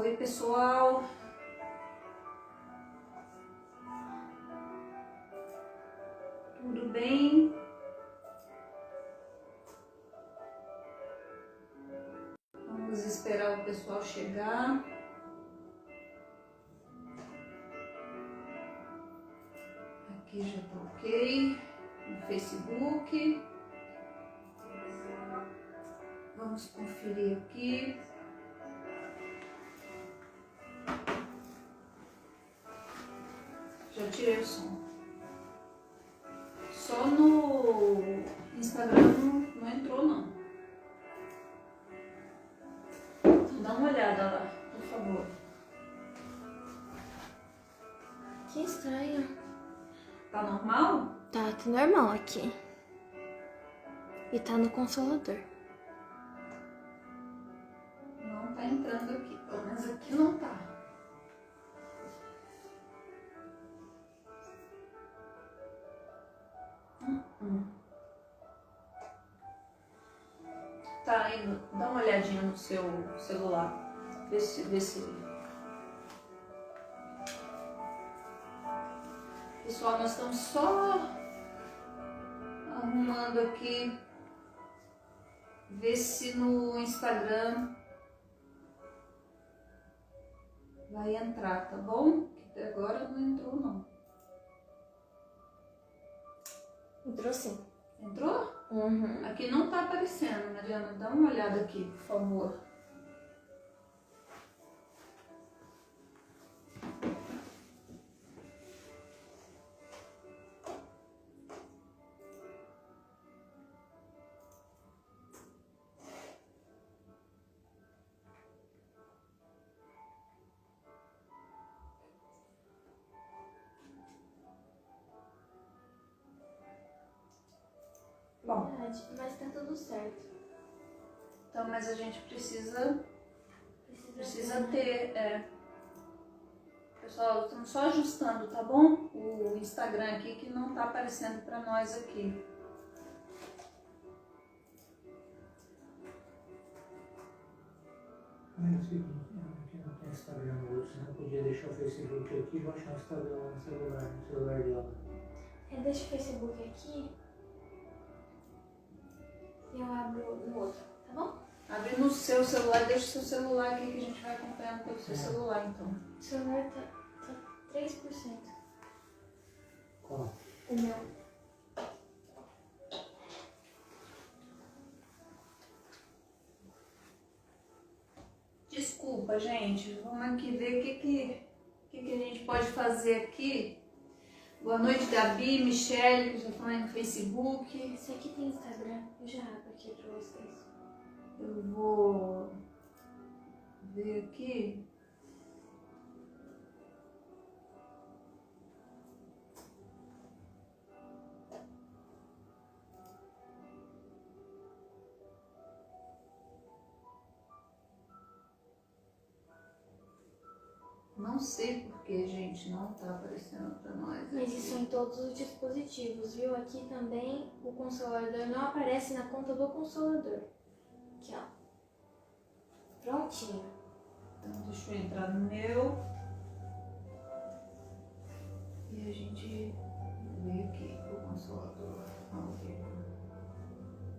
Oi, pessoal. Tudo bem? Vamos esperar o pessoal chegar. Aqui já tá ok. No Facebook. Vamos conferir aqui. Já tirei o som. Só no Instagram não entrou, não. Então dá uma olhada lá, por favor. Que estranho. Tá normal? Tá normal aqui. E tá no Consolador. Não tá entrando aqui. Pelo menos aqui não tá. Tá indo. Dá uma olhadinha no seu celular. Vê se... Pessoal, nós estamos só arrumando aqui. Ver se no Instagram vai entrar, tá bom? Que até agora não entrou, não. Entrou sim. Entrou? Uhum. Aqui não tá aparecendo, Mariana. Dá uma olhada aqui, por favor. Bom, Mas tá tudo certo. então, mas a gente precisa ter. Pessoal, estamos só ajustando, tá bom? O Instagram aqui que não tá aparecendo para nós aqui. É o seguinte, aqui não tem Instagram no outro, senão eu podia deixar o Facebook aqui e baixar o Instagram lá no celular dela. Deixa o Facebook aqui. E eu abro no outro, tá bom? Abre no seu celular, deixa o seu celular aqui que a gente vai acompanhando pelo seu celular, então. O celular tá 3%. Qual? O meu. Desculpa, gente. Vamos aqui ver o que a gente pode fazer aqui. Boa noite, Gabi, Michele, que já estão aí no Facebook. Esse aqui tem Instagram. Eu já abro aqui pra vocês. Eu vou ver aqui. Não sei porque, gente, não tá aparecendo pra nós. Mas aqui. isso é em todos os dispositivos, viu? Aqui também o Consolador não aparece na conta do Consolador. Aqui, ó. Prontinho. Então, deixa eu entrar no meu. E a gente vê aqui o Consolador. Vamos ver.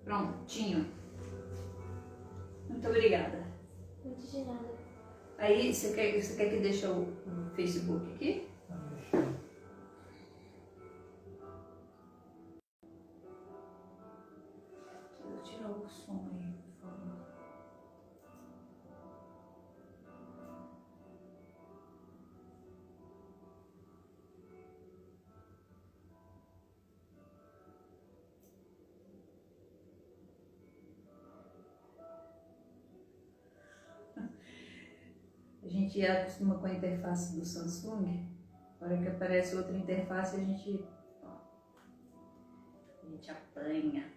Prontinho. Muito obrigada. Muito de nada. Aí, você quer que deixe o Facebook aqui? Pode deixar. Precisa tirar o som aí, por favor. A gente já acostuma com a interface do Samsung. Na hora que aparece outra interface, a gente apanha.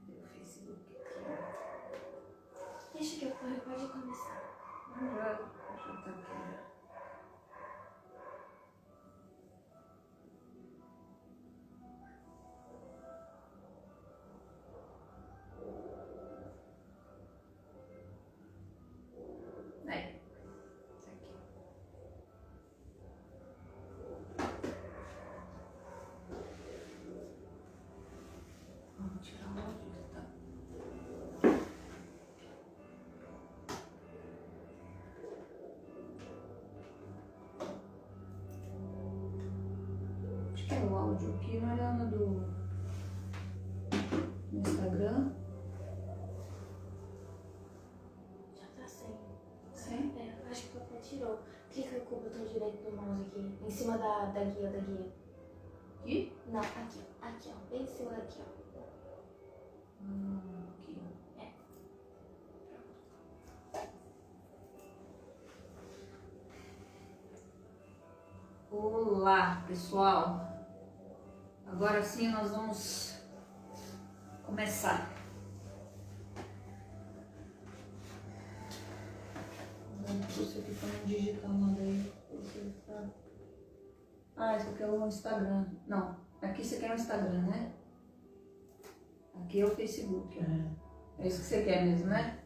Cadê o Facebook aqui? Deixa que eu corro, pode começar. Já tá aqui. Acho que é o áudio aqui, Mariana, do Instagram. Já tá sem. Sim. É, acho que o papai tirou. Clica com o botão direito do mouse aqui, em cima da guia, Aqui? Não, aqui, ó. Aqui, ó. Bem em cima daqui, ó. Aqui, ó. É. Olá, pessoal. Agora sim nós vamos começar. Eu trouxe aqui para não digitar uma daí. Ah, esse aqui é o Instagram. Não, aqui você quer o Instagram, né? Aqui é o Facebook. É isso que você quer mesmo, né?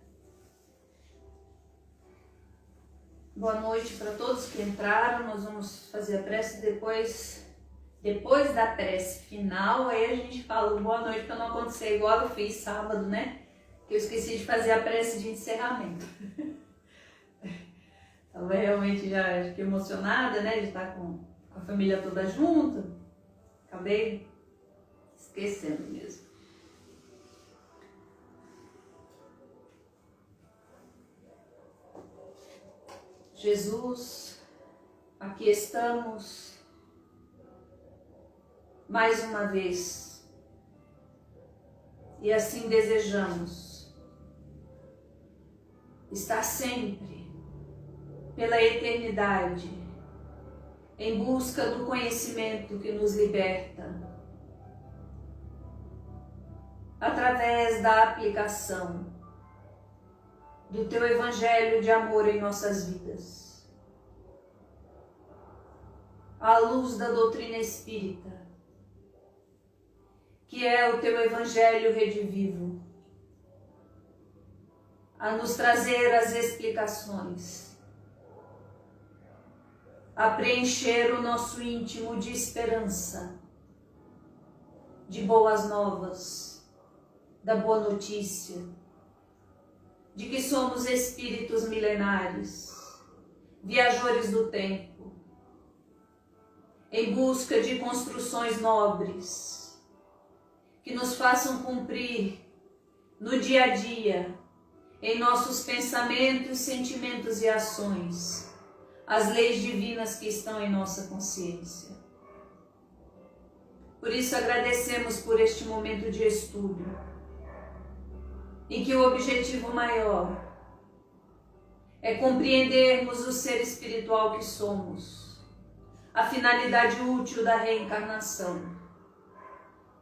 Boa noite para todos que entraram. Nós vamos fazer a prece depois da prece final. Aí a gente fala boa noite para não acontecer igual eu fiz sábado, né? Que eu esqueci de fazer a prece de encerramento. Estava realmente já fiquei emocionada, né? De estar com a família toda junta. Acabei esquecendo mesmo. Jesus, aqui estamos mais uma vez e assim desejamos estar sempre pela eternidade em busca do conhecimento que nos liberta através da aplicação do Teu Evangelho de amor em nossas vidas. À luz da doutrina espírita, que é o Teu Evangelho redivivo, a nos trazer as explicações, a preencher o nosso íntimo de esperança, de boas novas, da boa notícia, de que somos espíritos milenares, viajores do tempo, em busca de construções nobres, que nos façam cumprir no dia a dia, em nossos pensamentos, sentimentos e ações, as leis divinas que estão em nossa consciência. Por isso agradecemos por este momento de estudo, em que o objetivo maior é compreendermos o ser espiritual que somos, a finalidade útil da reencarnação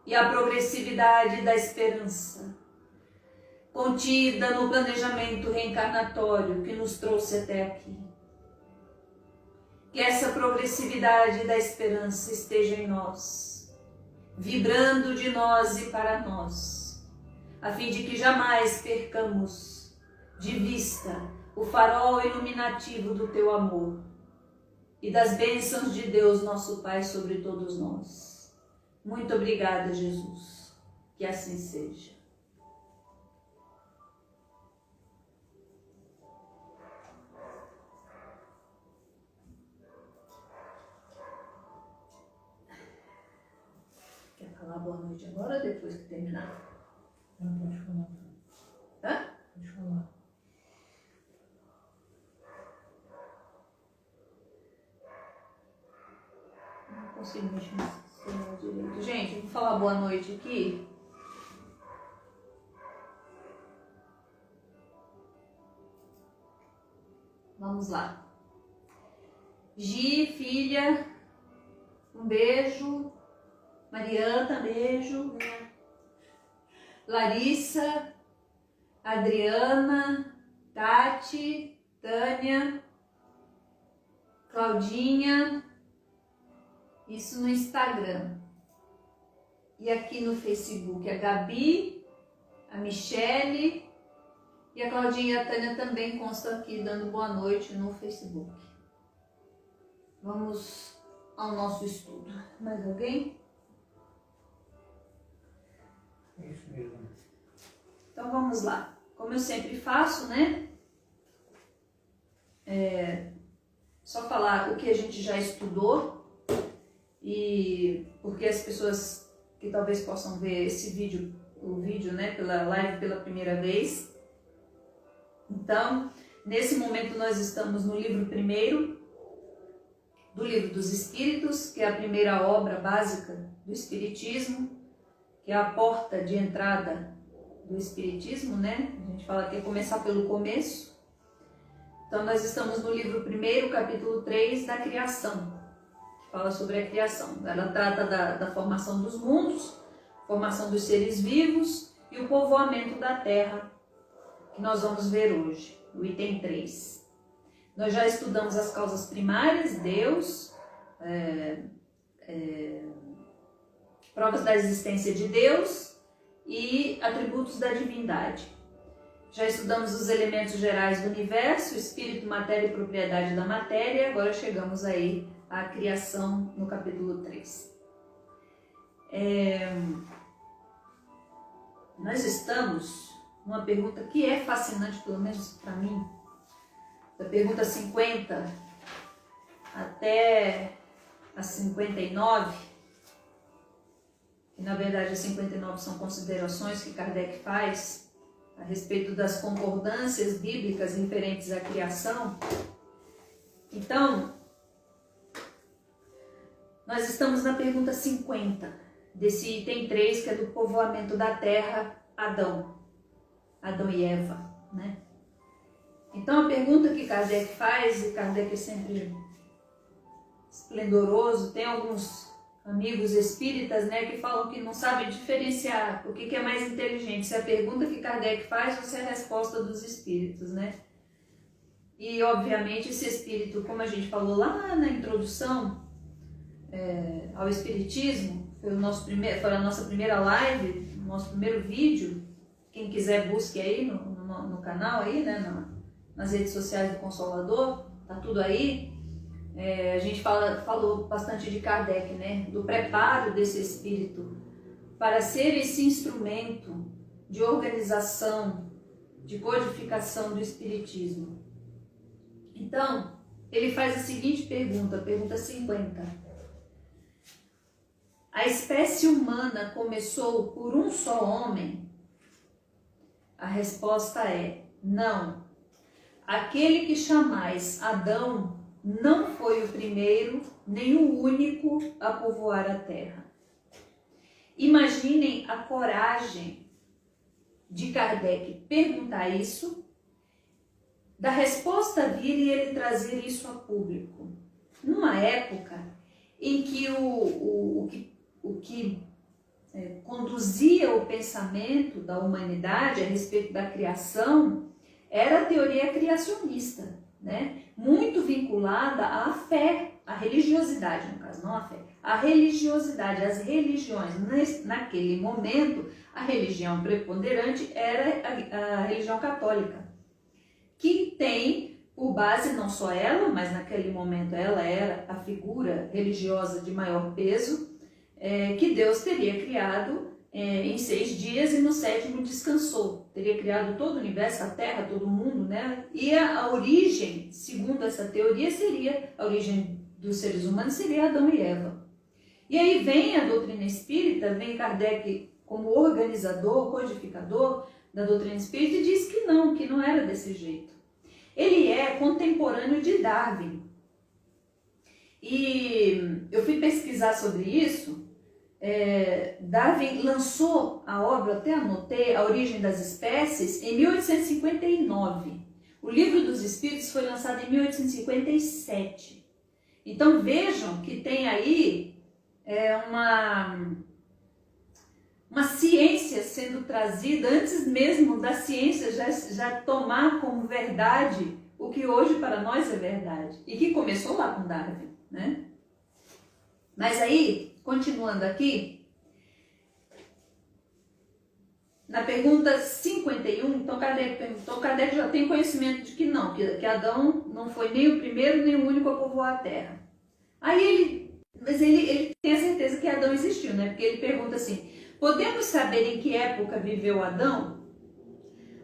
e a progressividade da esperança, contida no planejamento reencarnatório que nos trouxe até aqui. Que essa progressividade da esperança esteja em nós, vibrando de nós e para nós, a fim de que jamais percamos de vista o farol iluminativo do Teu amor e das bênçãos de Deus, nosso Pai, sobre todos nós. Muito obrigada, Jesus. Que assim seja. Quer falar boa noite agora ou depois que terminar? Não, pode falar. Hã? Pode falar. Não consigo mexer nesse celular direito. Gente, eu vou falar boa noite aqui. Vamos lá. Gi, filha, um beijo. Mariana, beijo. Larissa, Adriana, Tati, Tânia, Claudinha, isso no Instagram. E aqui no Facebook, a Gabi, a Michele e a Claudinha e a Tânia também constam aqui dando boa noite no Facebook. Vamos ao nosso estudo. Mais alguém? É isso mesmo. Então vamos lá. Como eu sempre faço, né? Só falar o que a gente já estudou e porque as pessoas que talvez possam ver esse vídeo, o vídeo, né, pela live pela primeira vez. Então, nesse momento nós estamos no livro primeiro do Livro dos Espíritos, que é a primeira obra básica do Espiritismo, que é a porta de entrada do Espiritismo, né? A gente fala que é começar pelo começo. Então nós estamos no livro primeiro, capítulo 3, da criação, que fala sobre a criação. Ela trata da formação dos mundos, formação dos seres vivos e o povoamento da Terra, que nós vamos ver hoje, o item 3. Nós já estudamos as causas primárias, Deus, provas da existência de Deus e atributos da divindade. Já estudamos os elementos gerais do universo, espírito, matéria e propriedade da matéria. Agora chegamos aí à criação no capítulo 3. Nós estamos numa pergunta que é fascinante, pelo menos para mim, da pergunta 50 até a 59, que na verdade as 59 são considerações que Kardec faz a respeito das concordâncias bíblicas referentes à criação. Então, nós estamos na pergunta 50, desse item 3, que é do povoamento da terra, Adão e Eva, né? Então, a pergunta que Kardec faz, e Kardec é sempre esplendoroso, tem alguns amigos espíritas, né, que falam que não sabem diferenciar o que é mais inteligente, se é a pergunta que Kardec faz ou se é a resposta dos espíritos, né? E, obviamente, esse espírito, como a gente falou lá na introdução ao espiritismo, foi a nossa primeira live, o nosso primeiro vídeo. Quem quiser, busque aí no canal, aí, né, nas redes sociais do Consolador, tá tudo aí. A gente falou bastante de Kardec, né, do preparo desse espírito para ser esse instrumento de organização, de codificação do espiritismo. Então, ele faz a seguinte pergunta, pergunta 50. A espécie humana começou por um só homem? A resposta é não. Aquele que chamais Adão não foi o primeiro nem o único a povoar a terra. Imaginem a coragem de Kardec perguntar isso, da resposta vir e ele trazer isso a público. Numa época em que o que conduzia o pensamento da humanidade a respeito da criação era a teoria criacionista, né? Muito vinculada à fé, à religiosidade, no caso, não à fé, à religiosidade, às religiões. Naquele momento, a religião preponderante era a religião católica, que tem por base não só ela, mas naquele momento ela era a figura religiosa de maior peso, que Deus teria criado em 6 dias e no 7º descansou. Teria criado todo o universo, a Terra, todo o mundo, né? E a origem, segundo essa teoria, seria a origem dos seres humanos, seria Adão e Eva. E aí vem a doutrina espírita, vem Kardec como organizador, codificador da doutrina espírita e diz que não era desse jeito. Ele é contemporâneo de Darwin. E eu fui pesquisar sobre isso. Darwin lançou a obra, até anotei, A Origem das Espécies, em 1859. O Livro dos Espíritos foi lançado em 1857. Então vejam que tem aí uma ciência sendo trazida antes mesmo da ciência já tomar como verdade o que hoje para nós é verdade. E que começou lá com Darwin, né? Mas aí, continuando aqui, na pergunta 51, então Kardec já tem conhecimento de que não, que Adão não foi nem o primeiro nem o único a povoar a Terra. Aí ele tem a certeza que Adão existiu, né? Porque ele pergunta assim, podemos saber em que época viveu Adão?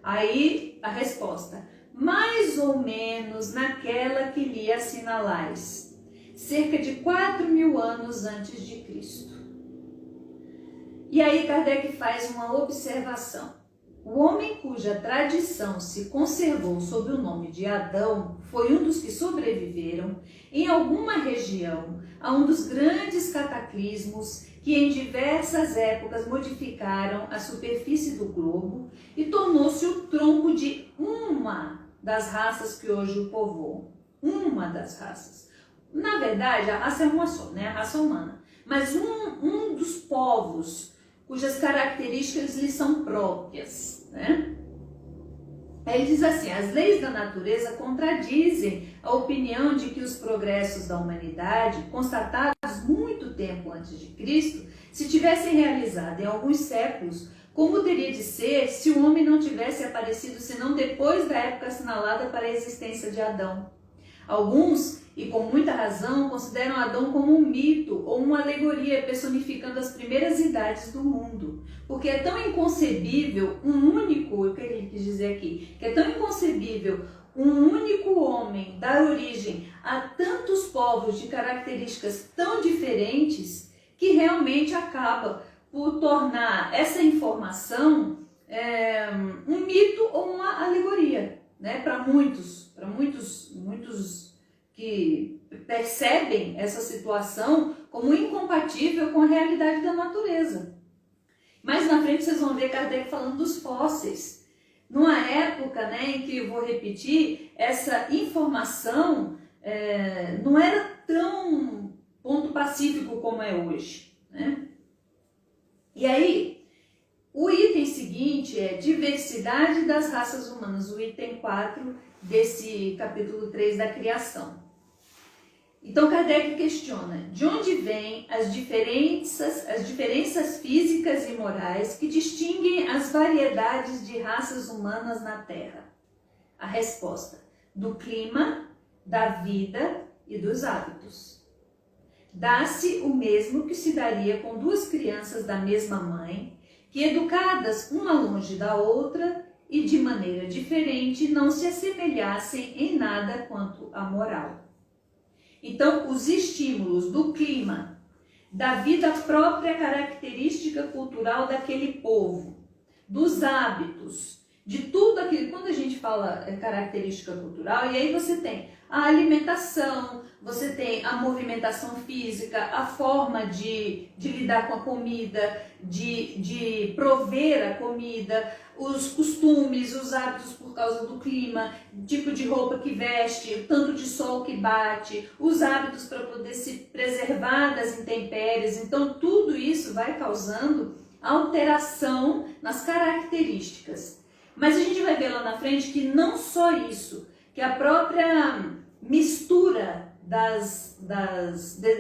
Aí a resposta, mais ou menos naquela que lhe assinalais. cerca de 4.000 anos antes de Cristo. E aí Kardec faz uma observação. O homem cuja tradição se conservou sob o nome de Adão foi um dos que sobreviveram em alguma região a um dos grandes cataclismos que em diversas épocas modificaram a superfície do globo e tornou-se o tronco de uma das raças que hoje o povoam. Uma das raças. Na verdade, a raça é uma só, né? A raça humana. Mas um dos povos cujas características lhe são próprias, né? Ele diz assim: as leis da natureza contradizem a opinião de que os progressos da humanidade, constatados muito tempo antes de Cristo, se tivessem realizado em alguns séculos, como teria de ser se o homem não tivesse aparecido senão depois da época assinalada para a existência de Adão. Alguns, e com muita razão, consideram Adão como um mito ou uma alegoria personificando as primeiras idades do mundo. Porque é tão inconcebível o que ele quis dizer aqui, que é tão inconcebível um único homem dar origem a tantos povos de características tão diferentes, que realmente acaba por tornar essa informação um mito ou uma alegoria, né? Para muitos que percebem essa situação como incompatível com a realidade da natureza. Mais na frente vocês vão ver Kardec falando dos fósseis. Numa época, né, em que, eu vou repetir, essa informação não era tão ponto pacífico como é hoje, né? E aí, o item seguinte é diversidade das raças humanas, o item 4 desse capítulo 3 da criação. Então Kardec questiona: de onde vêm as diferenças físicas e morais que distinguem as variedades de raças humanas na Terra? A resposta: do clima, da vida e dos hábitos. Dá-se o mesmo que se daria com duas crianças da mesma mãe, que educadas uma longe da outra e de maneira diferente não se assemelhassem em nada quanto à moral. Então, os estímulos do clima, da vida própria característica cultural daquele povo, dos hábitos, de tudo aquilo, quando a gente fala característica cultural, e aí você tem a alimentação, você tem a movimentação física, a forma de lidar com a comida, de prover a comida, os costumes, os hábitos por causa do clima, tipo de roupa que veste, o tanto de sol que bate, os hábitos para poder se preservar das intempéries. Então, tudo isso vai causando alteração nas características. Mas a gente vai ver lá na frente que não só isso, que a própria mistura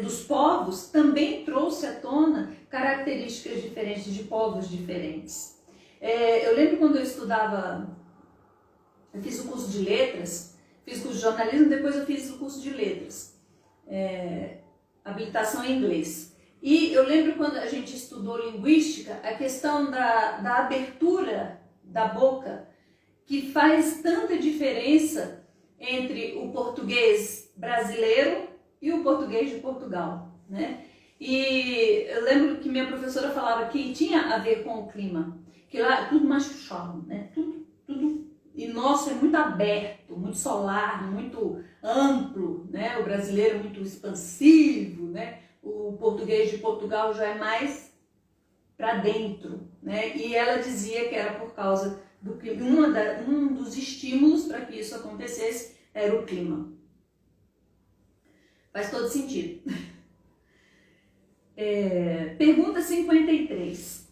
dos povos também trouxe à tona características diferentes de povos diferentes. Eu lembro quando eu estudava, eu fiz o curso de letras, fiz o curso de jornalismo, depois eu fiz o curso de letras, habilitação em inglês. E eu lembro quando a gente estudou linguística, a questão da abertura da boca, que faz tanta diferença entre o português brasileiro e o português de Portugal, né? E eu lembro que minha professora falava que tinha a ver com o clima, que lá tudo mais chove, né? Tudo, e nosso é muito aberto, muito solar, muito amplo, né? O brasileiro é muito expansivo, né? O português de Portugal já é mais para dentro, né? E ela dizia que era por causa do clima. Um dos estímulos para que isso acontecesse era o clima. Faz todo sentido. Pergunta 53.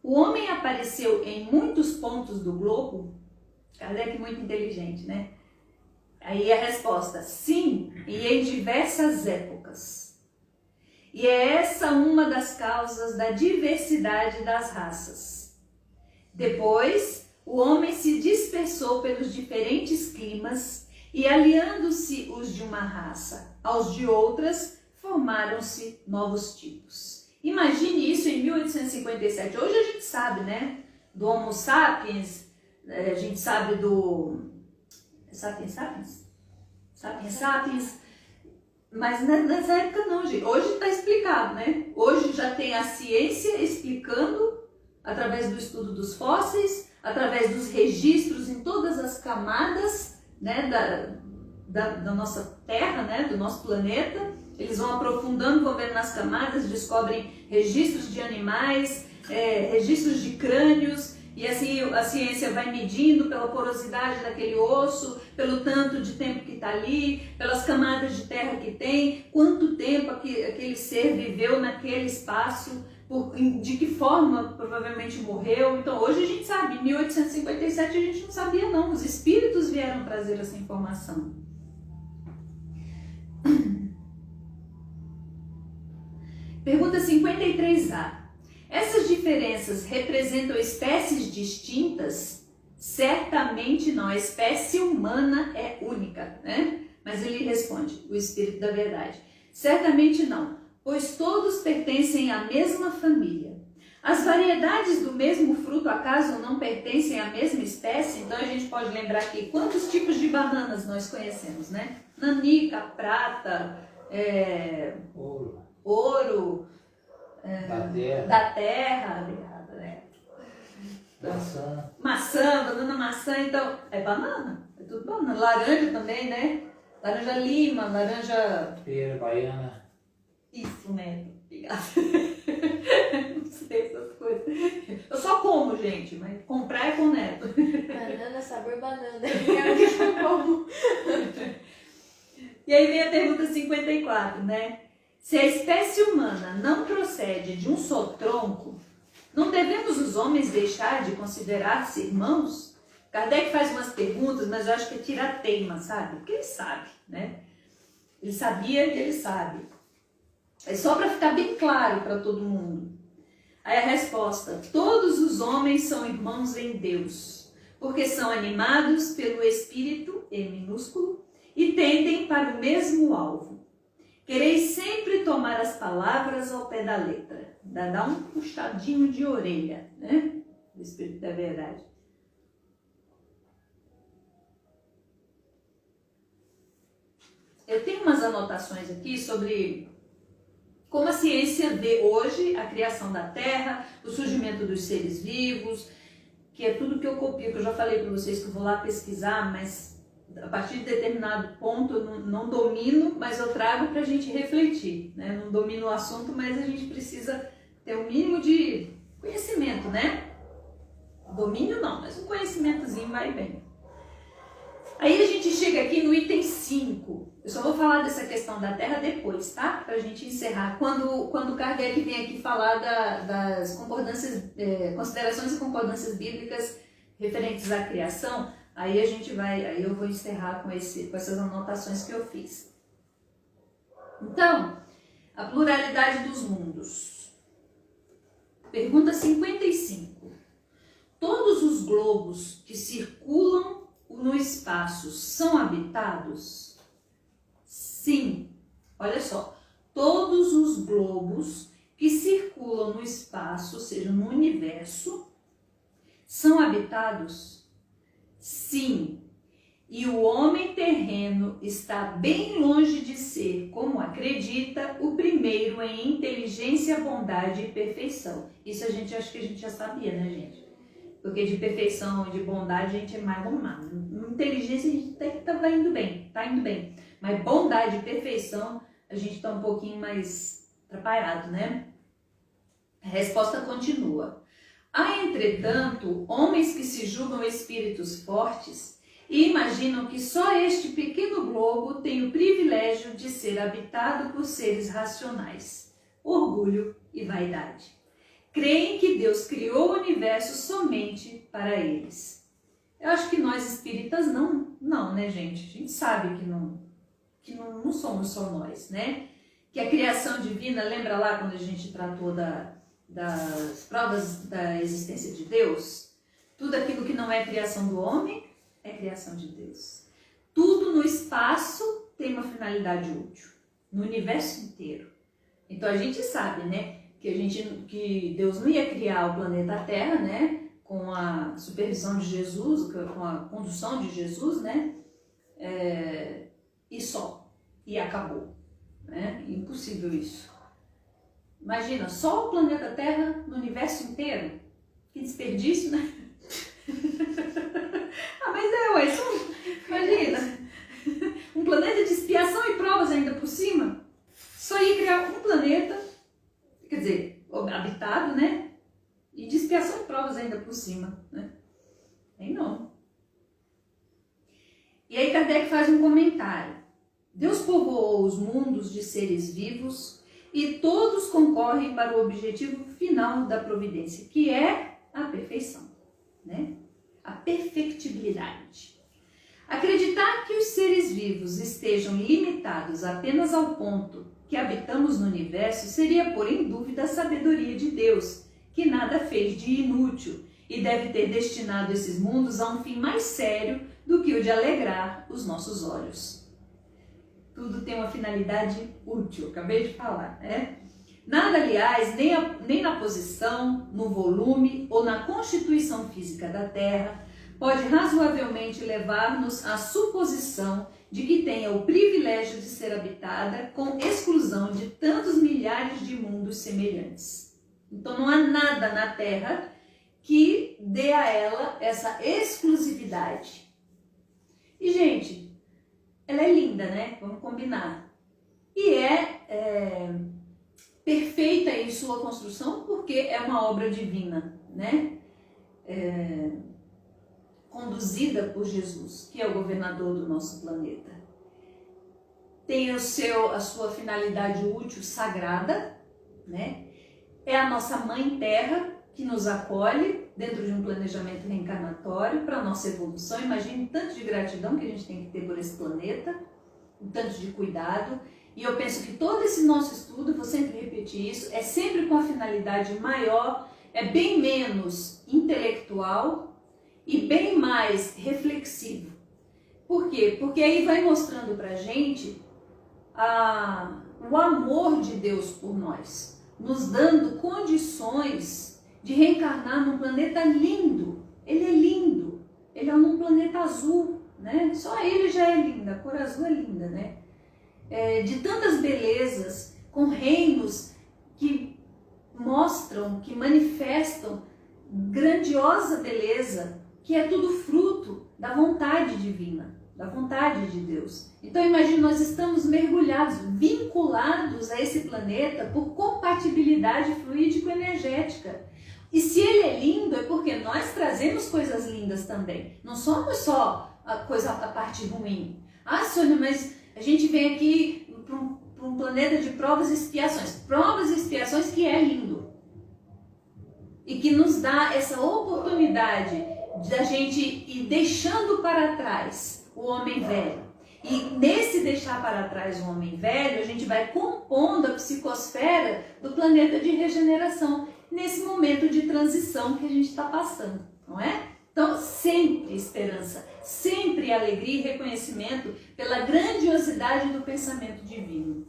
O homem apareceu em muitos pontos do globo? Kardec muito inteligente, né? Aí a resposta: sim, e em diversas épocas. E é essa uma das causas da diversidade das raças. Depois, o homem se dispersou pelos diferentes climas e, aliando-se os de uma raça aos de outras, formaram-se novos tipos. Imagine isso em 1857. Hoje a gente sabe, né? Do Homo sapiens, a gente sabe do... Sapiens? Mas nessa época não, gente. Hoje está explicado, né? Hoje já tem a ciência explicando, através do estudo dos fósseis, através dos registros em todas as camadas, né, da nossa Terra, né, do nosso planeta. Eles vão aprofundando, vão vendo nas camadas, descobrem registros de animais, registros de crânios, e assim a ciência vai medindo pela porosidade daquele osso, pelo tanto de tempo que está ali, pelas camadas de terra que tem, quanto tempo aquele ser viveu naquele espaço, de que forma provavelmente morreu. Então hoje a gente sabe, em 1857 a gente não sabia não, os espíritos vieram trazer essa informação. Pergunta 53A. Essas diferenças representam espécies distintas? Certamente não. A espécie humana é única, né? Mas ele responde, o Espírito da Verdade. Certamente não, pois todos pertencem à mesma família. As variedades do mesmo fruto, acaso não pertencem à mesma espécie? Então a gente pode lembrar aqui quantos tipos de bananas nós conhecemos, né? Nanica, prata, ouro, da terra, obrigada, né? Maçã, banana maçã, então é banana, é tudo banana. Laranja também, né? Laranja lima, laranja... Pera, baiana. Isso, Neto, obrigada. Não sei essas coisas. Eu só como, gente, mas comprar é com o Neto. Banana, sabor banana. Eu como. E aí vem a pergunta 54, né? Se a espécie humana não procede de um só tronco, não devemos os homens deixar de considerar-se irmãos? Kardec faz umas perguntas, mas eu acho que é tira-teima, sabe? Porque ele sabe, né? Ele sabia que ele sabe. É só para ficar bem claro para todo mundo. Aí a resposta: todos os homens são irmãos em Deus, porque são animados pelo Espírito, E minúsculo, e tendem para o mesmo alvo. Quereis sempre tomar as palavras ao pé da letra. Dá um puxadinho de orelha, né? Do Espírito da Verdade. Eu tenho umas anotações aqui sobre como a ciência vê hoje a criação da Terra, o surgimento dos seres vivos, que é tudo que eu copio, que eu já falei para vocês que eu vou lá pesquisar, mas a partir de determinado ponto eu não domino, mas eu trago para a gente refletir, né? Não domino o assunto, mas a gente precisa ter um mínimo de conhecimento, né? Domínio não, mas um conhecimentozinho vai bem. Aí a gente chega aqui no item 5. Eu só vou falar dessa questão da Terra depois, tá? Para a gente encerrar. Quando Kardec vem aqui falar das concordâncias, considerações e concordâncias bíblicas referentes à criação, aí eu vou encerrar com essas anotações que eu fiz. Então, a pluralidade dos mundos. Pergunta 55. Todos os globos que circulam no espaço são habitados? Sim. Olha só. Todos os globos que circulam no espaço, ou seja, no universo, são habitados? Sim. E o homem terreno está bem longe de ser, como acredita, o primeiro em inteligência, bondade e perfeição. Isso acho que a gente já sabia, né, gente? Porque de perfeição e de bondade a gente é mais arrumado. Inteligência a gente até que tá indo bem. Mas bondade e perfeição a gente está um pouquinho mais atrapalhado, né? A resposta continua. Há, entretanto, homens que se julgam espíritos fortes e imaginam que só este pequeno globo tem o privilégio de ser habitado por seres racionais. Orgulho e vaidade. Creem que Deus criou o universo somente para eles. Eu acho que nós espíritas não, né, gente? A gente sabe que não somos só nós, né? Que a criação divina, lembra lá quando a gente tratou das provas da existência de Deus? Tudo aquilo que não é criação do homem é criação de Deus. Tudo no espaço tem uma finalidade útil, no universo inteiro. Então a gente sabe, né? Que Deus não ia criar o planeta Terra, né, com a supervisão de Jesus, com a condução de Jesus, né, e acabou. né? Impossível isso. Imagina, só o planeta Terra no universo inteiro. Que desperdício, né? Mas ué, imagina. Um planeta de expiação e provas ainda por cima. Só ia criar um planeta, quer dizer, habitado, né? E de expiação e provas ainda por cima, né? É enorme. E aí Kardec faz um comentário. Deus povoou os mundos de seres vivos e todos concorrem para o objetivo final da providência, que é a perfeição, né? A perfectibilidade. Acreditar que os seres vivos estejam limitados apenas ao ponto que habitamos no universo seria pôr em dúvida a sabedoria de Deus, que nada fez de inútil e deve ter destinado esses mundos a um fim mais sério do que o de alegrar os nossos olhos. Tudo tem uma finalidade útil, acabei de falar, né? Nada, aliás, nem na posição, no volume ou na constituição física da Terra pode razoavelmente levar-nos à suposição de que tenha o privilégio de ser habitada com exclusão de tantos milhares de mundos semelhantes. Então não há nada na Terra que dê a ela essa exclusividade. E, gente, ela é linda, né? Vamos combinar. E é perfeita em sua construção porque é uma obra divina, né? Conduzida por Jesus, que é o governador do nosso planeta. Tem a sua finalidade útil sagrada, né? É a nossa mãe terra que nos acolhe dentro de um planejamento reencarnatório para a nossa evolução. Imagine o tanto de gratidão que a gente tem que ter por esse planeta, o tanto de cuidado. E eu penso que todo esse nosso estudo, vou sempre repetir isso, é sempre com a finalidade maior, é bem menos intelectual e bem mais reflexivo. Por quê? Porque aí vai mostrando pra gente o amor de Deus por nós, nos dando condições de reencarnar num planeta lindo. Ele é lindo, ele é num planeta azul, né? Só ele já é lindo, a cor azul é linda, né? De tantas belezas, com reinos que mostram, que manifestam grandiosa beleza, que é tudo fruto da vontade divina, da vontade de Deus. Então imagine, nós estamos mergulhados, vinculados a esse planeta por compatibilidade fluídico-energética. E se ele é lindo, é porque nós trazemos coisas lindas também. Não somos só a parte ruim. Ah, Sônia, mas a gente vem aqui para um planeta de provas e expiações. Provas e expiações que é lindo. E que nos dá essa oportunidade da gente ir deixando para trás o homem velho. E nesse deixar para trás o homem velho, a gente vai compondo a psicosfera do planeta de regeneração, nesse momento de transição que a gente está passando, não é? Então, sempre esperança, sempre alegria e reconhecimento pela grandiosidade do pensamento divino.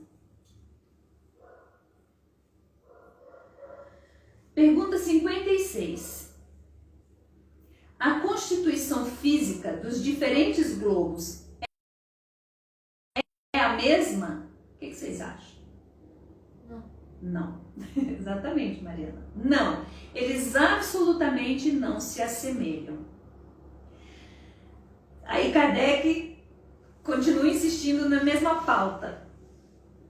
Pergunta 56. A constituição física dos diferentes globos é a mesma? O que vocês acham? Não. Exatamente, Mariana. Não. Eles absolutamente não se assemelham. Aí Kardec continua insistindo na mesma pauta.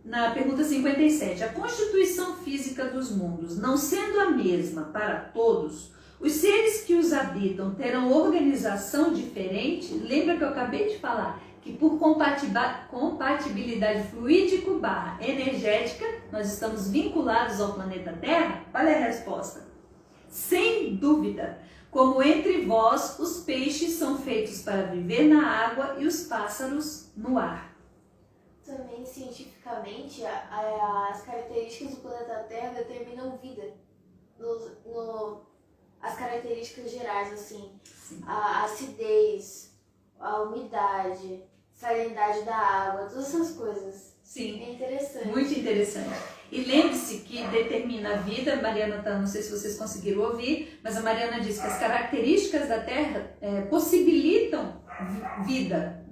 Na pergunta 57. A constituição física dos mundos, não sendo a mesma para todos, os seres que os habitam terão organização diferente? Lembra que eu acabei de falar que por compatibilidade fluídico/energética, nós estamos vinculados ao planeta Terra? Olha a resposta. Sem dúvida, como entre vós os peixes são feitos para viver na água e os pássaros no ar. Também, cientificamente, as características do planeta Terra determinam vida. As características gerais, assim, a acidez, a umidade, salinidade da água, todas essas coisas. Sim. É interessante. Muito interessante. E lembre-se que determina a vida, Mariana, não sei se vocês conseguiram ouvir, mas a Mariana disse que as características da Terra possibilitam vida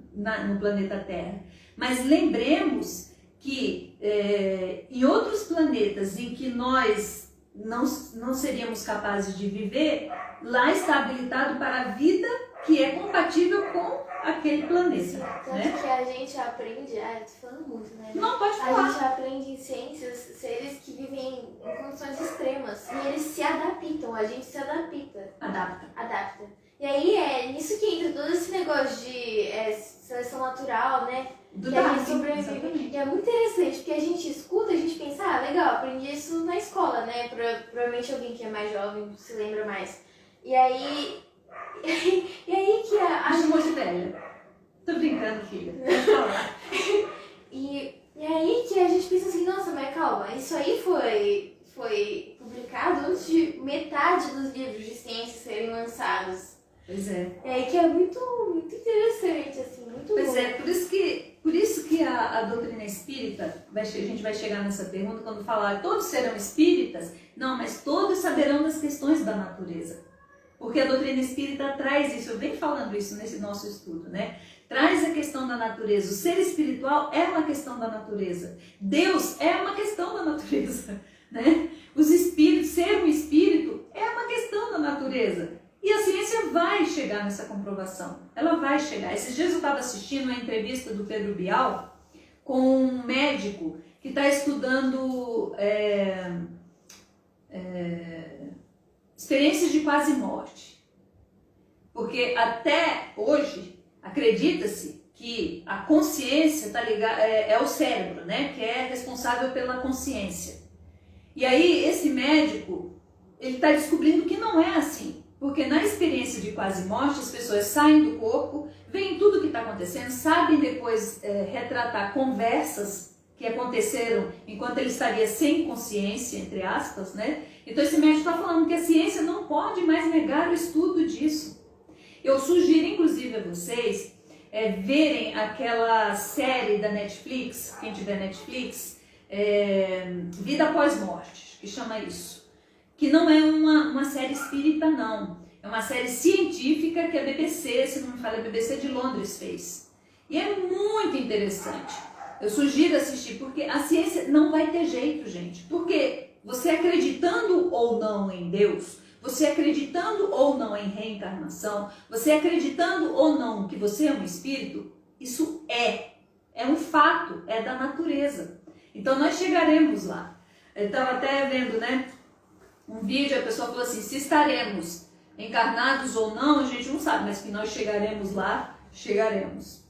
no planeta Terra. Mas lembremos que em outros planetas em que nós não seríamos capazes de viver, lá está habilitado para a vida que é compatível com aquele planeta. Tanto Né? que a gente aprende, tô falando muito, né? Não, pode A falar. gente aprende em ciências seres que vivem em condições extremas e eles se adaptam, a gente se adapta. Adapta. E aí é nisso que entra todo esse negócio de seleção natural, né? Do Que a gente Darwin, sobrevive. exatamente. E é muito interessante, porque a gente escuta, a gente pensa, legal, aprendi isso na escola, né? Provavelmente alguém que é mais jovem se lembra mais. E aí que a Me chamou de velha. Tô brincando, filha. Pode falar. E aí que a gente pensa assim, nossa, mas calma, isso aí foi publicado antes de metade dos livros de ciência serem lançados. Pois é. E aí que é muito, muito interessante, assim, muito Pois bom. é, por isso que a doutrina espírita, a gente vai chegar nessa pergunta quando falar todos serão espíritas, não, mas todos saberão das questões da natureza. Porque a doutrina espírita traz isso, eu venho falando isso nesse nosso estudo, né? Traz a questão da natureza. O ser espiritual é uma questão da natureza. Deus é uma questão da natureza, né? Os espíritos, ser um espírito é uma questão da natureza. E a ciência vai chegar nessa comprovação. Ela vai chegar. Esses dias eu estava assistindo uma entrevista do Pedro Bial com um médico que está estudando experiências de quase morte. Porque até hoje acredita-se que a consciência tá ligada, é o cérebro, né? Que é responsável pela consciência. E aí esse médico, ele está descobrindo que não é assim. Porque na experiência de quase morte, as pessoas saem do corpo, veem tudo o que está acontecendo, sabem depois retratar conversas que aconteceram enquanto ele estaria sem consciência, entre aspas, né? Então esse médico está falando que a ciência não pode mais negar o estudo disso. Eu sugiro, inclusive, a vocês verem aquela série da Netflix, quem tiver Netflix, Vida Após Morte, que chama isso. Que não é uma série espírita, não. É uma série científica que a BBC, se não me falha, a BBC de Londres fez. E é muito interessante. Eu sugiro assistir, porque a ciência não vai ter jeito, gente. Porque você acreditando ou não em Deus, você acreditando ou não em reencarnação, você acreditando ou não que você é um espírito, isso é um fato, é da natureza. Então nós chegaremos lá. Eu estava até vendo, né? Um vídeo, a pessoa falou assim, se estaremos encarnados ou não, a gente não sabe, mas que nós chegaremos lá, chegaremos.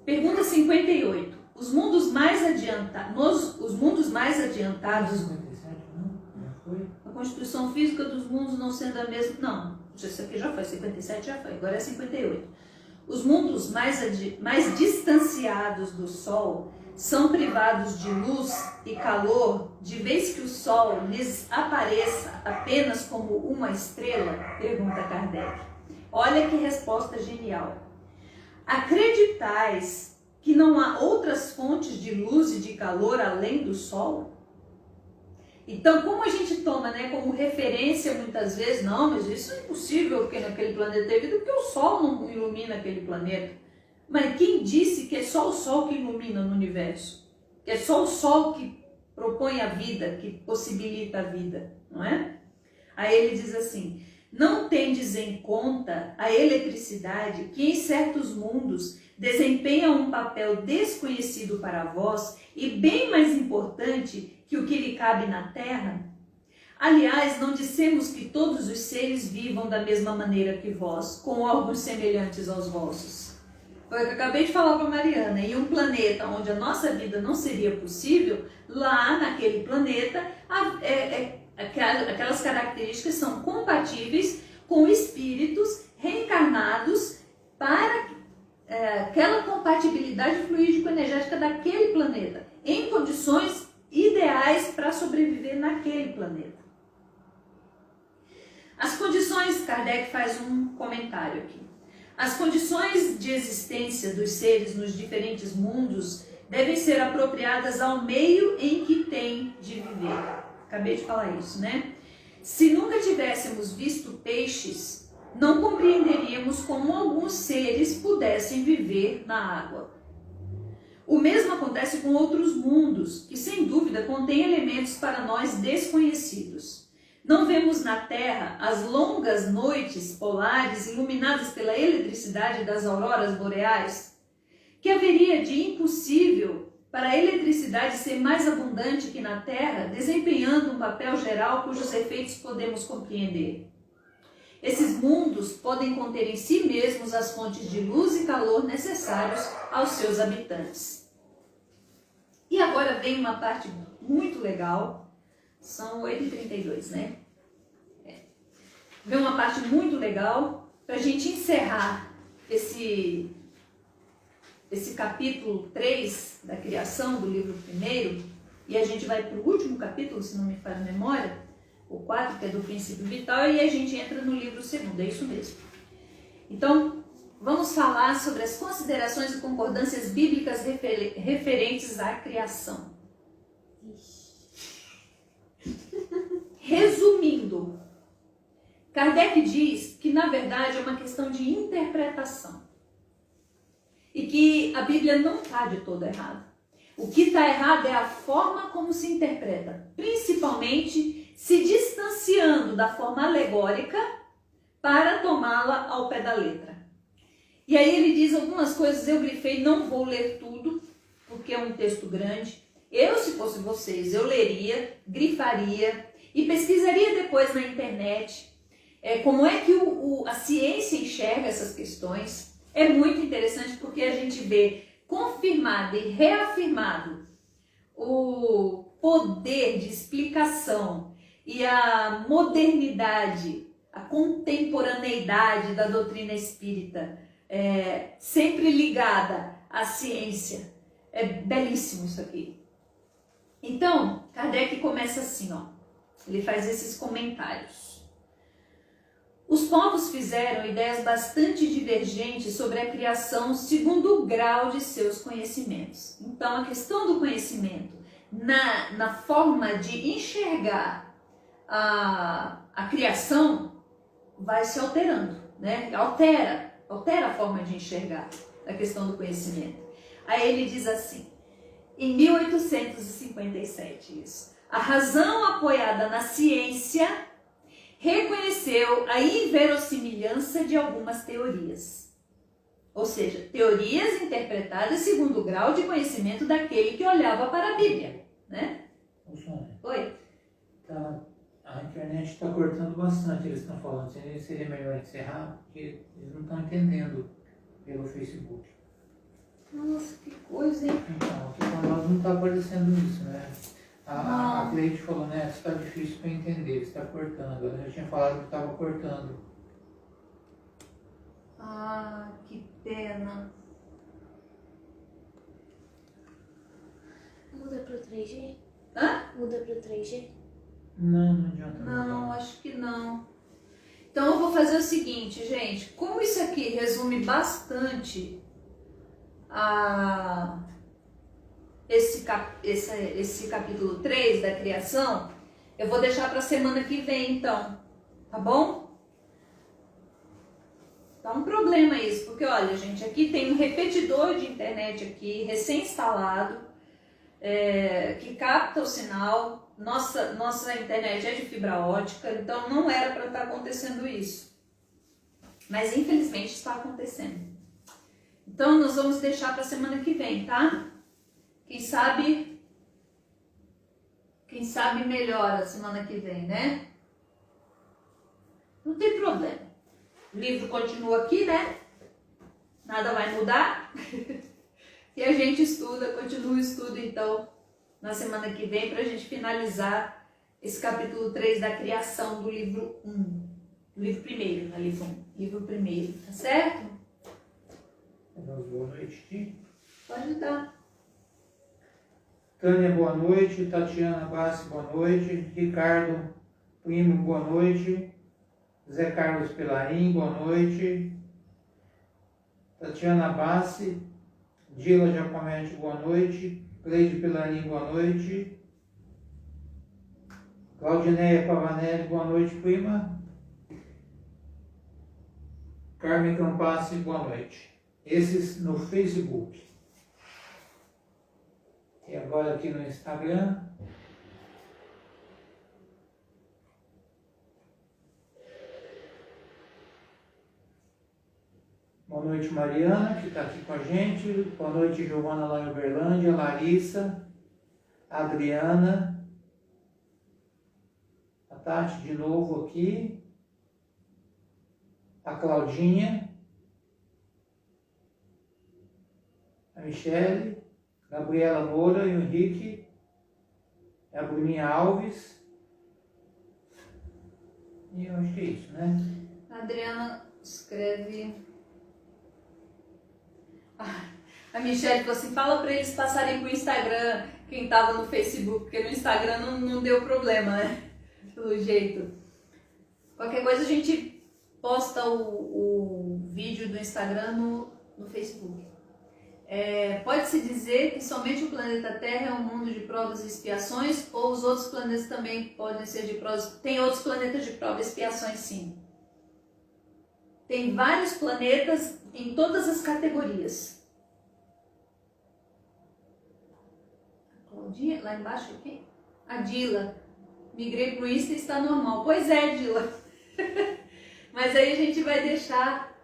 Pergunta 58. Os mundos mais adiantados... 57, não? Já foi? A constituição física dos mundos não sendo a mesma... Não, isso aqui já foi, 57 já foi, agora é 58. Os mundos mais distanciados do Sol são privados de luz e calor, de vez que o Sol lhes apareça apenas como uma estrela? Pergunta Kardec. Olha que resposta genial. Acreditais que não há outras fontes de luz e de calor além do Sol? Então, como a gente toma, né, como referência muitas vezes, não, mas isso é impossível porque naquele planeta tem vida, porque o Sol não ilumina aquele planeta. Mas quem disse que é só o Sol que ilumina no universo? Que é só o Sol que propõe a vida, que possibilita a vida, não é? Aí ele diz assim, não tendes em conta a eletricidade que em certos mundos desempenha um papel desconhecido para vós e bem mais importante que o que lhe cabe na Terra? Aliás, não dissemos que todos os seres vivam da mesma maneira que vós, com órgãos semelhantes aos vossos. Foi o que eu acabei de falar para a Mariana. Em um planeta onde a nossa vida não seria possível, lá naquele planeta, aquelas características são compatíveis com espíritos reencarnados para aquela compatibilidade fluídico-energética daquele planeta, em condições ideais para sobreviver naquele planeta. As condições, Kardec faz um comentário aqui. As condições de existência dos seres nos diferentes mundos devem ser apropriadas ao meio em que têm de viver. Acabei de falar isso, né? Se nunca tivéssemos visto peixes, não compreenderíamos como alguns seres pudessem viver na água. O mesmo acontece com outros mundos, que sem dúvida contêm elementos para nós desconhecidos. Não vemos na Terra as longas noites polares iluminadas pela eletricidade das auroras boreais? Que haveria de impossível para a eletricidade ser mais abundante que na Terra, desempenhando um papel geral cujos efeitos podemos compreender? Esses mundos podem conter em si mesmos as fontes de luz e calor necessários aos seus habitantes. E agora vem uma parte muito legal, são 8h32, né? Vem uma parte muito legal para a gente encerrar esse capítulo 3 da criação do livro 1, e a gente vai para o último capítulo, se não me falha a memória, o 4, que é do princípio vital, e a gente entra no livro 2, é isso mesmo. Então, vamos falar sobre as considerações e concordâncias bíblicas referentes à criação. Resumindo, Kardec diz que, na verdade, é uma questão de interpretação. E que a Bíblia não está de todo errada. O que está errado é a forma como se interpreta, principalmente se distanciando da forma alegórica para tomá-la ao pé da letra. E aí ele diz algumas coisas, eu grifei, não vou ler tudo, porque é um texto grande. Eu, se fosse vocês, eu leria, grifaria e pesquisaria depois na internet como é que a ciência enxerga essas questões. É muito interessante porque a gente vê confirmado e reafirmado o poder de explicação e a modernidade, a contemporaneidade da doutrina espírita, sempre ligada à ciência. É belíssimo isso aqui. Então, Kardec começa assim, ó. Ele faz esses comentários. Os povos fizeram ideias bastante divergentes sobre a criação segundo o grau de seus conhecimentos. Então, a questão do conhecimento na forma de enxergar a criação vai se alterando, né? Altera a forma de enxergar a questão do conhecimento. Aí ele diz assim, em 1857, isso. A razão apoiada na ciência reconheceu a inverossimilhança de algumas teorias. Ou seja, teorias interpretadas segundo o grau de conhecimento daquele que olhava para a Bíblia, né? Sônia, Oi? a internet está cortando bastante, eles estão falando. Seria melhor encerrar, porque eles não estão entendendo pelo Facebook. Nossa, que coisa, hein? Então, aqui para nós não está aparecendo isso, né? A Cleide falou, né? Está difícil para entender, está cortando. Eu já tinha falado que estava cortando. Ah, que pena. Muda pro 3G? Hã? Muda pro 3G? Não adianta. Não, acho que não. Então eu vou fazer o seguinte, gente. Como isso aqui resume bastante esse capítulo 3 da criação, eu vou deixar para a semana que vem, então. Tá bom? Tá um problema isso, porque olha, gente, aqui tem um repetidor de internet aqui, recém-instalado, que capta o sinal. Nossa internet é de fibra ótica, então não era para estar acontecendo isso. Mas infelizmente está acontecendo. Então nós vamos deixar para a semana que vem, tá? Quem sabe melhora semana que vem, né? Não tem problema. O livro continua aqui, né? Nada vai mudar. E a gente continua o estudo então na semana que vem para a gente finalizar esse capítulo 3 da criação do livro 1. Livro primeiro, não é livro 1. Livro primeiro, tá certo? Boa noite, Ti. Pode dar. Tânia, boa noite. Tatiana Bassi, boa noite. Ricardo Primo, boa noite. Zé Carlos Pelarim, boa noite. Tatiana Bassi. Dila Giacometti, boa noite. Cleide Pelarim, boa noite. Claudineia Pavanelli, boa noite, prima. Carmen Campassi, boa noite. Esses no Facebook. E agora aqui no Instagram. Boa noite, Mariana, que está aqui com a gente. Boa noite, Giovana, lá em Uberlândia. Larissa, Adriana, a Tati de novo aqui. A Claudinha, a Michele, Gabriela Moura e o Henrique, a Bruninha Alves. E eu acho que é isso, né? A Adriana escreve... A Michelle falou assim, fala para eles passarem pro Instagram, quem tava no Facebook, porque no Instagram não deu problema, né? Pelo jeito. Qualquer coisa a gente posta o vídeo do Instagram no Facebook. Pode-se dizer que somente o planeta Terra é um mundo de provas e expiações, ou os outros planetas também podem ser de provas? Tem outros planetas de provas e expiações, sim. Tem vários planetas em todas as categorias. A Claudinha, lá embaixo aqui? A Dila. Migrei pro Insta e está normal. Pois é, Dila. Mas aí a gente vai deixar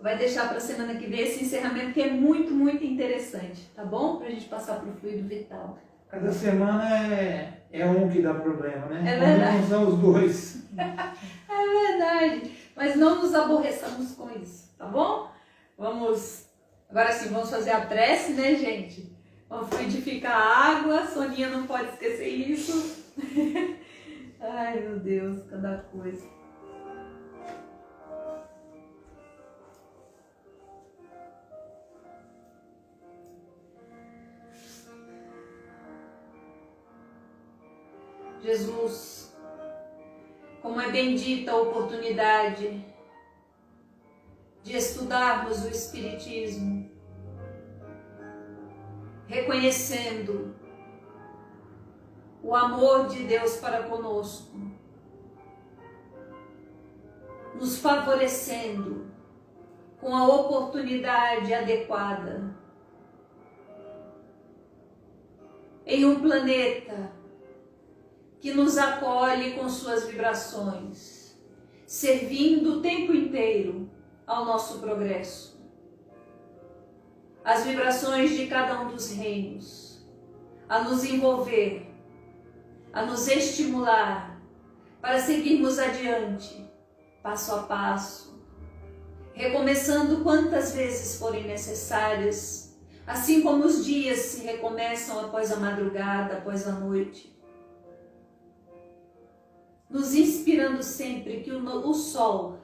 para semana que vem esse encerramento, que é muito, muito interessante, tá bom? Pra gente passar pro fluido vital. Cada semana é um que dá problema, né? É verdade. Não são os dois. É verdade. Mas não nos aborreçamos com isso, tá bom? Agora sim, vamos fazer a prece, né, gente? Vamos fluidificar a água. Soninha não pode esquecer isso. Ai, meu Deus, cada coisa. Jesus, como é bendita a oportunidade de estudarmos o Espiritismo, reconhecendo o amor de Deus para conosco, nos favorecendo com a oportunidade adequada em um planeta que nos acolhe com suas vibrações, servindo o tempo inteiro ao nosso progresso. As vibrações de cada um dos reinos, a nos envolver, a nos estimular para seguirmos adiante, passo a passo, recomeçando quantas vezes forem necessárias, assim como os dias se recomeçam após a madrugada, após a noite, nos inspirando sempre que o sol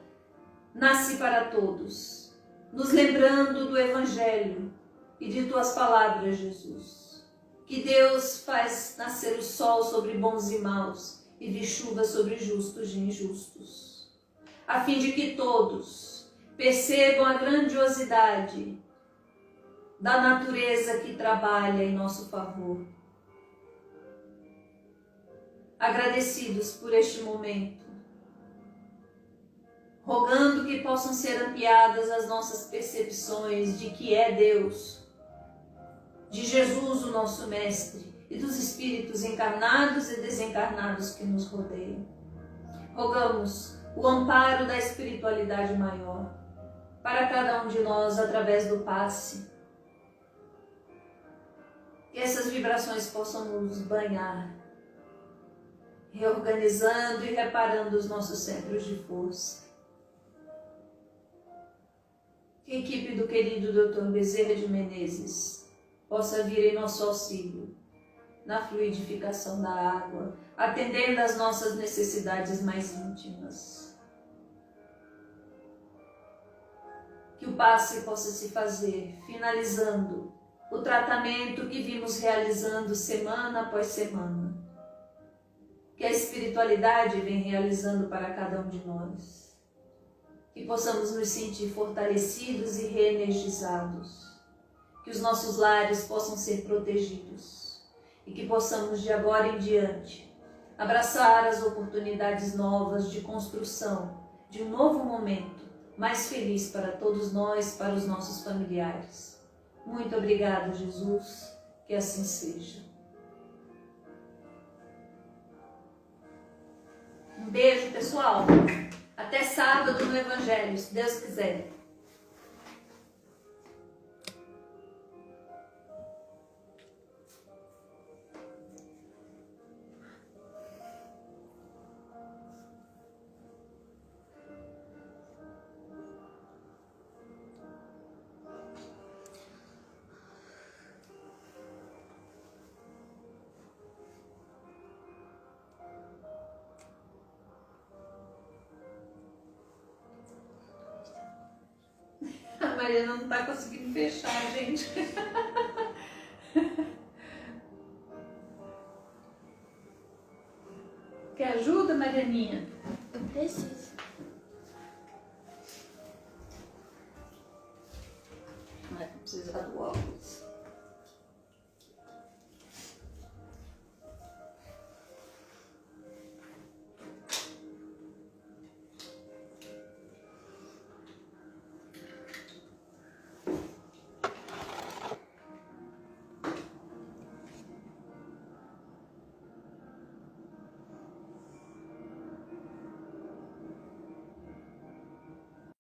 nasce para todos, nos lembrando do Evangelho e de tuas palavras, Jesus, que Deus faz nascer o sol sobre bons e maus e de chuva sobre justos e injustos, a fim de que todos percebam a grandiosidade da natureza que trabalha em nosso favor. Agradecidos por este momento, rogando que possam ser ampliadas as nossas percepções de que é Deus, de Jesus, o nosso Mestre, e dos espíritos encarnados e desencarnados que nos rodeiam. Rogamos o amparo da espiritualidade maior para cada um de nós através do passe. Que essas vibrações possam nos banhar, reorganizando e reparando os nossos centros de força. Que a equipe do querido Dr. Bezerra de Menezes possa vir em nosso auxílio na fluidificação da água, atendendo às nossas necessidades mais íntimas. Que o passe possa se fazer, finalizando o tratamento que vimos realizando semana após semana. Que a espiritualidade vem realizando para cada um de nós. Que possamos nos sentir fortalecidos e reenergizados. Que os nossos lares possam ser protegidos. E que possamos de agora em diante abraçar as oportunidades novas de construção de um novo momento mais feliz para todos nós, para os nossos familiares. Muito obrigada, Jesus, que assim seja. Um beijo, pessoal. Até sábado no Evangelho, se Deus quiser. A Mariana não está conseguindo fechar, gente. Quer ajuda, Marianinha? Eu preciso. Vai precisar do óculos.